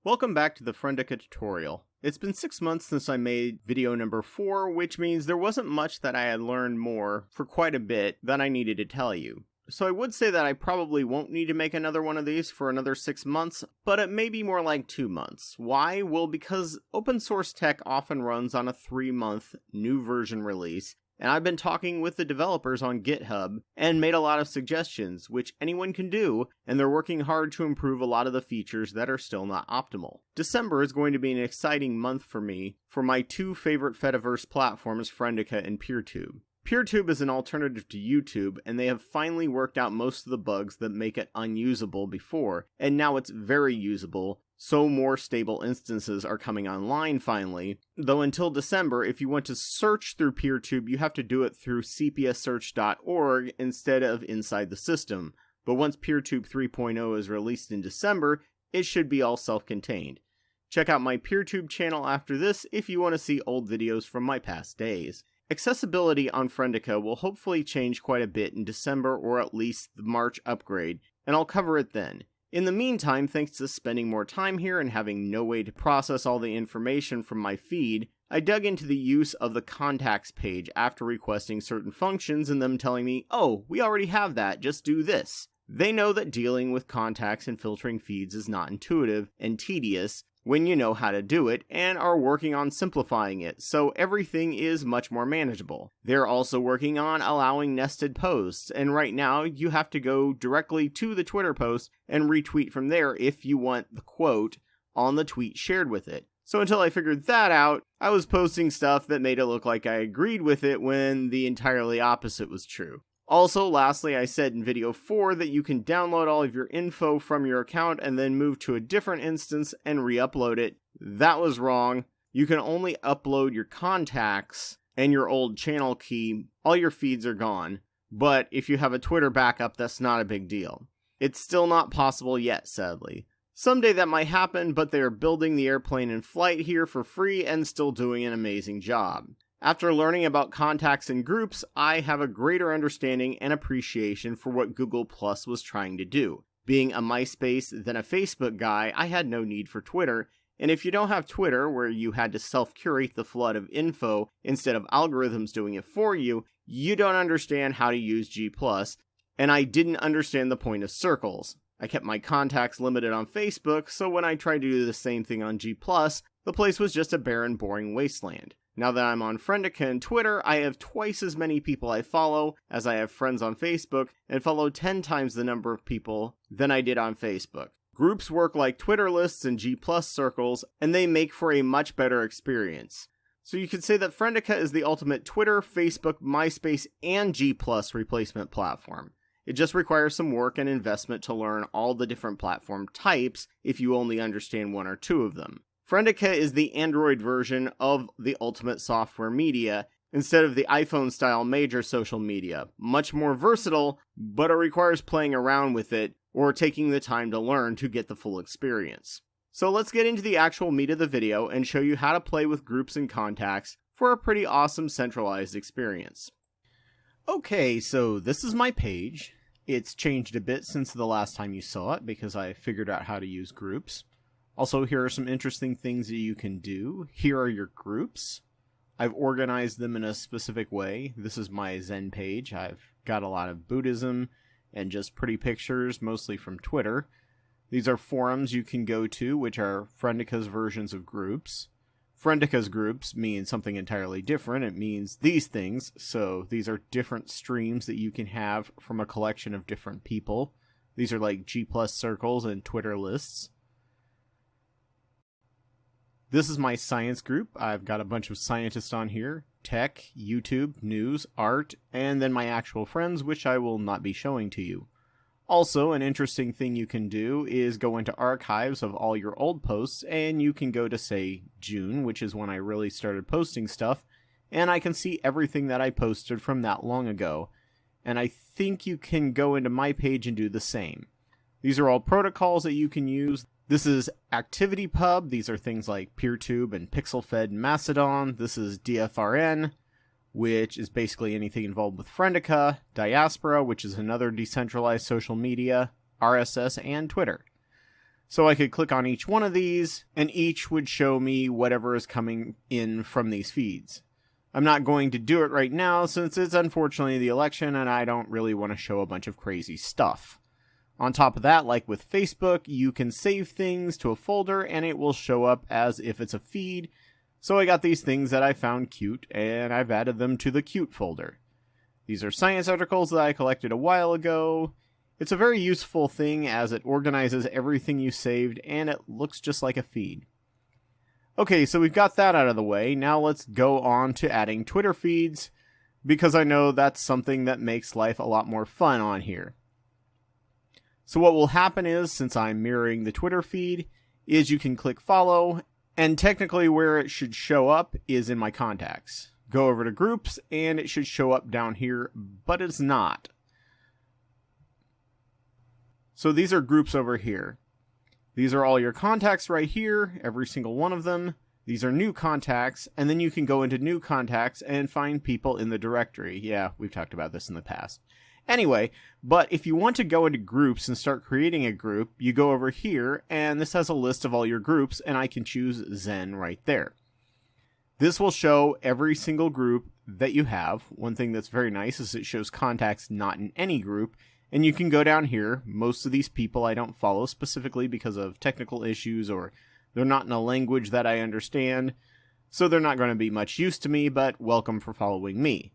Welcome back to the Friendica tutorial. It's been 6 months since I made video number 4, which means there wasn't much that I had learned more for quite a bit that I needed to tell you. So I would say that I probably won't need to make another one of these for another 6 months, but it may be more like 2 months. Why? Well, because open source tech often runs on a 3-month new version release, and I've been talking with the developers on GitHub and made a lot of suggestions, which anyone can do, and they're working hard to improve a lot of the features that are still not optimal. December is going to be an exciting month for me for my 2 favorite fediverse platforms, Friendica and Peertube. Peertube is an alternative to YouTube, and they have finally worked out most of the bugs that make it unusable before, and now it's very usable, so more stable instances are coming online finally. Though until December, if you want to search through Peertube, you have to do it through cpssearch.org instead of inside the system. But once Peertube 3.0 is released in December, it should be all self-contained. Check out my Peertube channel after this if you want to see old videos from my past days. Accessibility on Friendica will hopefully change quite a bit in December or at least the March upgrade, and I'll cover it then. In the meantime, thanks to spending more time here and having no way to process all the information from my feed, I dug into the use of the contacts page after requesting certain functions and them telling me, oh, we already have that, just do this. They know that dealing with contacts and filtering feeds is not intuitive and tedious when you know how to do it, and are working on simplifying it, so everything is much more manageable. They're also working on allowing nested posts, and right now you have to go directly to the Twitter post and retweet from there if you want the quote on the tweet shared with it. So until I figured that out, I was posting stuff that made it look like I agreed with it when the entirely opposite was true. Also, lastly, I said in video 4 that you can download all of your info from your account and then move to a different instance and re-upload it. That was wrong. You can only upload your contacts and your old channel key. All your feeds are gone. But if you have a Twitter backup, that's not a big deal. It's still not possible yet, sadly. Someday that might happen, but they are building the airplane in flight here for free and still doing an amazing job. After learning about contacts and groups, I have a greater understanding and appreciation for what Google Plus was trying to do. Being a MySpace then a Facebook guy, I had no need for Twitter, and if you don't have Twitter, where you had to self-curate the flood of info instead of algorithms doing it for you, you don't understand how to use G+, and I didn't understand the point of circles. I kept my contacts limited on Facebook, so when I tried to do the same thing on G+, the place was just a barren, boring wasteland. Now that I'm on Friendica and Twitter, I have twice as many people I follow as I have friends on Facebook, and follow 10 times the number of people than I did on Facebook. Groups work like Twitter lists and G+ circles, and they make for a much better experience. So you could say that Friendica is the ultimate Twitter, Facebook, MySpace, and G+ replacement platform. It just requires some work and investment to learn all the different platform types if you only understand 1 or 2 of them. Friendica is the Android version of the ultimate software media, instead of the iPhone-style major social media. Much more versatile, but it requires playing around with it, or taking the time to learn to get the full experience. So let's get into the actual meat of the video and show you how to play with groups and contacts for a pretty awesome centralized experience. Okay, so this is my page. It's changed a bit since the last time you saw it, because I figured out how to use groups. Also, here are some interesting things that you can do. Here are your groups. I've organized them in a specific way. This is my Zen page. I've got a lot of Buddhism and just pretty pictures, mostly from Twitter. These are forums you can go to, which are Friendica's versions of groups. Friendica's groups mean something entirely different. It means these things. So these are different streams that you can have from a collection of different people. These are like G+ circles and Twitter lists. This is my science group. I've got a bunch of scientists on here, tech, YouTube, news, art, and then my actual friends, which I will not be showing to you. Also, an interesting thing you can do is go into archives of all your old posts, and you can go to, say, June, which is when I really started posting stuff, and I can see everything that I posted from that long ago. And I think you can go into my page and do the same. These are all protocols that you can use. This is ActivityPub. These are things like Peertube and PixelFed and Mastodon. This is DFRN, which is basically anything involved with Friendica, Diaspora, which is another decentralized social media, RSS, and Twitter. So I could click on each one of these, and each would show me whatever is coming in from these feeds. I'm not going to do it right now since it's unfortunately the election and I don't really want to show a bunch of crazy stuff. On top of that, like with Facebook, you can save things to a folder and it will show up as if it's a feed. So I got these things that I found cute and I've added them to the cute folder. These are science articles that I collected a while ago. It's a very useful thing as it organizes everything you saved and it looks just like a feed. Okay, so we've got that out of the way. Now let's go on to adding Twitter feeds because I know that's something that makes life a lot more fun on here. So what will happen is, since I'm mirroring the Twitter feed, is you can click follow, and technically where it should show up is in my contacts. Go over to groups, and it should show up down here, but it's not. So these are groups over here. These are all your contacts right here, every single one of them. These are new contacts, and then you can go into new contacts and find people in the directory. Yeah, we've talked about this in the past. Anyway, but if you want to go into groups and start creating a group, you go over here, and this has a list of all your groups, and I can choose Zen right there. This will show every single group that you have. One thing that's very nice is it shows contacts not in any group, and you can go down here. Most of these people I don't follow specifically because of technical issues or they're not in a language that I understand, so they're not going to be much use to me, but welcome for following me.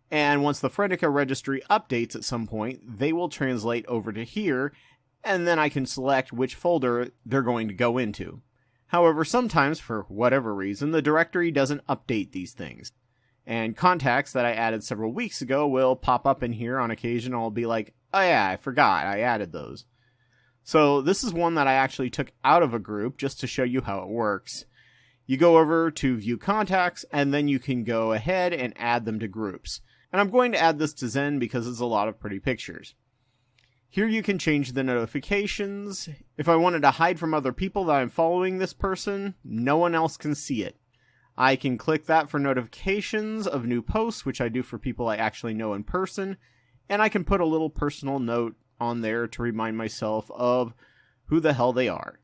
And once the Friendica registry updates at some point, they will translate over to here, and then I can select which folder they're going to go into. However, sometimes, for whatever reason, the directory doesn't update these things. And contacts that I added several weeks ago will pop up in here on occasion. I'll be like, oh yeah, I forgot, I added those. So this is one that I actually took out of a group just to show you how it works. You go over to view contacts, and then you can go ahead and add them to groups. And I'm going to add this to Zen because it's a lot of pretty pictures. Here you can change the notifications. If I wanted to hide from other people that I'm following this person, no one else can see it. I can click that for notifications of new posts, which I do for people I actually know in person. And I can put a little personal note on there to remind myself of who the hell they are.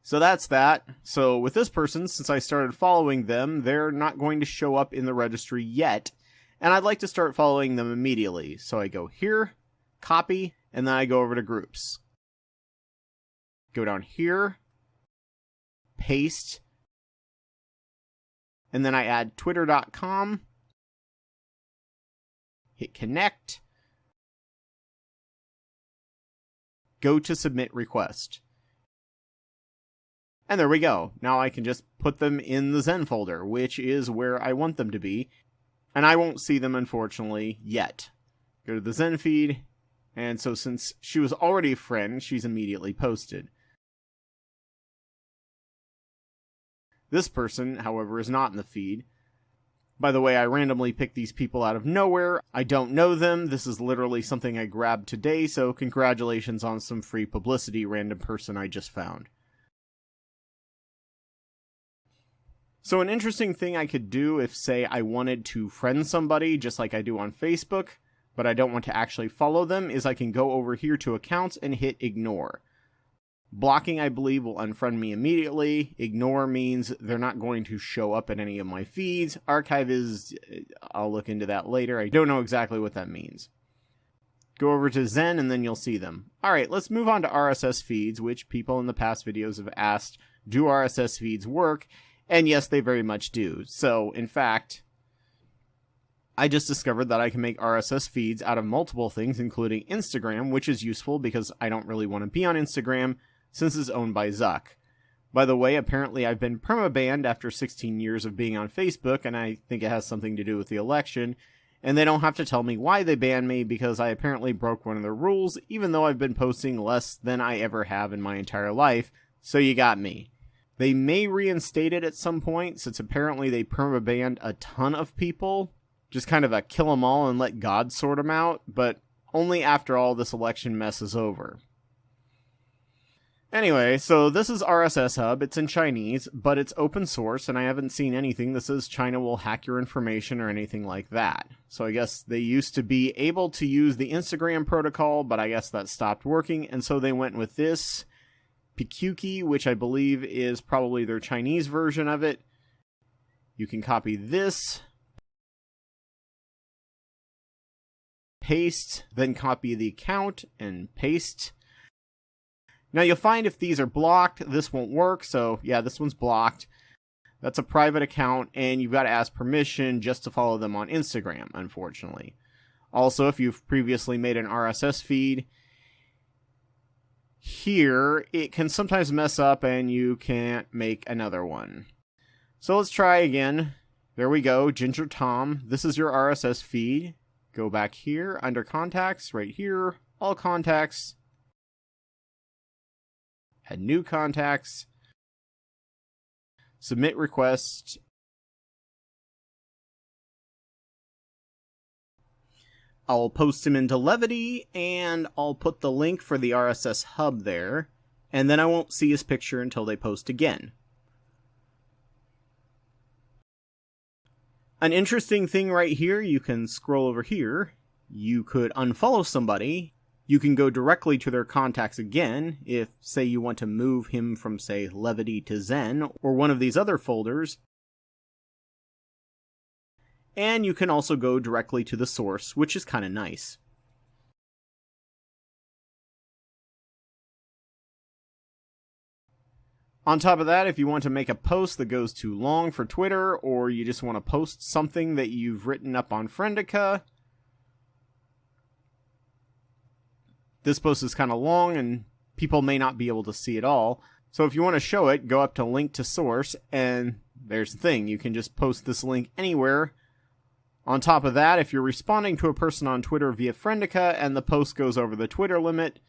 So that's that. So with this person, since I started following them, they're not going to show up in the registry yet. And I'd like to start following them immediately. So I go here, copy, and then I go over to groups. Go down here, paste, and then I add twitter.com, hit connect, go to submit request. And there we go. Now I can just put them in the Zen folder, which is where I want them to be. And I won't see them, unfortunately, yet. Go to the Zen feed, and so since she was already a friend, she's immediately posted. This person, however, is not in the feed. By the way, I randomly picked these people out of nowhere. I don't know them. This is literally something I grabbed today, so congratulations on some free publicity, random person I just found. So an interesting thing I could do if, say, I wanted to friend somebody, just like I do on Facebook, but I don't want to actually follow them, is I can go over here to accounts and hit ignore. Blocking, I believe, will unfriend me immediately. Ignore means they're not going to show up in any of my feeds. Archive is, I'll look into that later. I don't know exactly what that means. Go over to Zen and then you'll see them. Alright, let's move on to RSS feeds, which people in the past videos have asked, do RSS feeds work? And yes, they very much do. So, in fact, I just discovered that I can make RSS feeds out of multiple things, including Instagram, which is useful because I don't really want to be on Instagram since it's owned by Zuck. By the way, apparently I've been permabanned after 16 years of being on Facebook, and I think it has something to do with the election. And they don't have to tell me why they banned me because I apparently broke one of their rules, even though I've been posting less than I ever have in my entire life. So you got me. They may reinstate it at some point, since apparently they permabanned a ton of people. Just kind of a kill them all and let God sort them out, but only after all this election mess is over. Anyway, so this is RSS Hub. It's in Chinese, but it's open source, and I haven't seen anything that says China will hack your information or anything like that. So I guess they used to be able to use the Instagram protocol, but I guess that stopped working, and so they went with this. Pikuki, which I believe is probably their Chinese version of it. You can copy this, paste, then copy the account and paste. Now you'll find if these are blocked, this won't work. So yeah, this one's blocked. That's a private account, and you've got to ask permission just to follow them on Instagram, unfortunately. Also, if you've previously made an RSS feed, here it can sometimes mess up and you can't make another one. So let's try again. There we go, Ginger Tom. This is your RSS feed. Go back here, under contacts, right here, all contacts. Add new contacts. Submit request. I'll post him into Levity, and I'll put the link for the RSS hub there, and then I won't see his picture until they post again. An interesting thing right here, you can scroll over here. You could unfollow somebody. You can go directly to their contacts again if, say, you want to move him from, say, Levity to Zen or one of these other folders. And you can also go directly to the source, which is kind of nice. On top of that, if you want to make a post that goes too long for Twitter, or you just want to post something that you've written up on Friendica, this post is kind of long and people may not be able to see it all. So if you want to show it, go up to link to source, and there's the thing. You can just post this link anywhere. On top of that, if you're responding to a person on Twitter via Friendica and the post goes over the Twitter limit,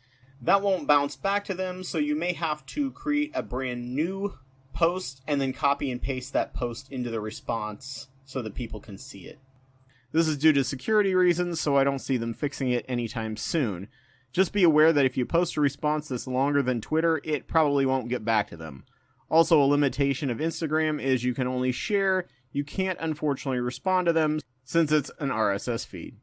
that won't bounce back to them, so you may have to create a brand new post and then copy and paste that post into the response so that people can see it. This is due to security reasons, so I don't see them fixing it anytime soon. Just be aware that if you post a response that's longer than Twitter, it probably won't get back to them. Also, a limitation of Instagram is you can only share. You can't unfortunately respond to them since it's an RSS feed.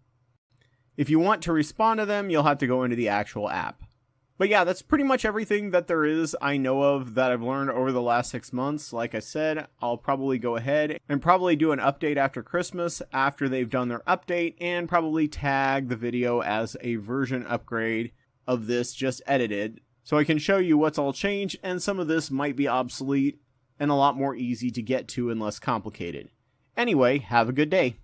If you want to respond to them, you'll have to go into the actual app. But yeah, that's pretty much everything that there is I know of that I've learned over the last 6 months. Like I said, I'll probably go ahead and probably do an update after Christmas after they've done their update, and probably tag the video as a version upgrade of this just edited, so I can show you what's all changed, and some of this might be obsolete and a lot more easy to get to and less complicated. Anyway, have a good day.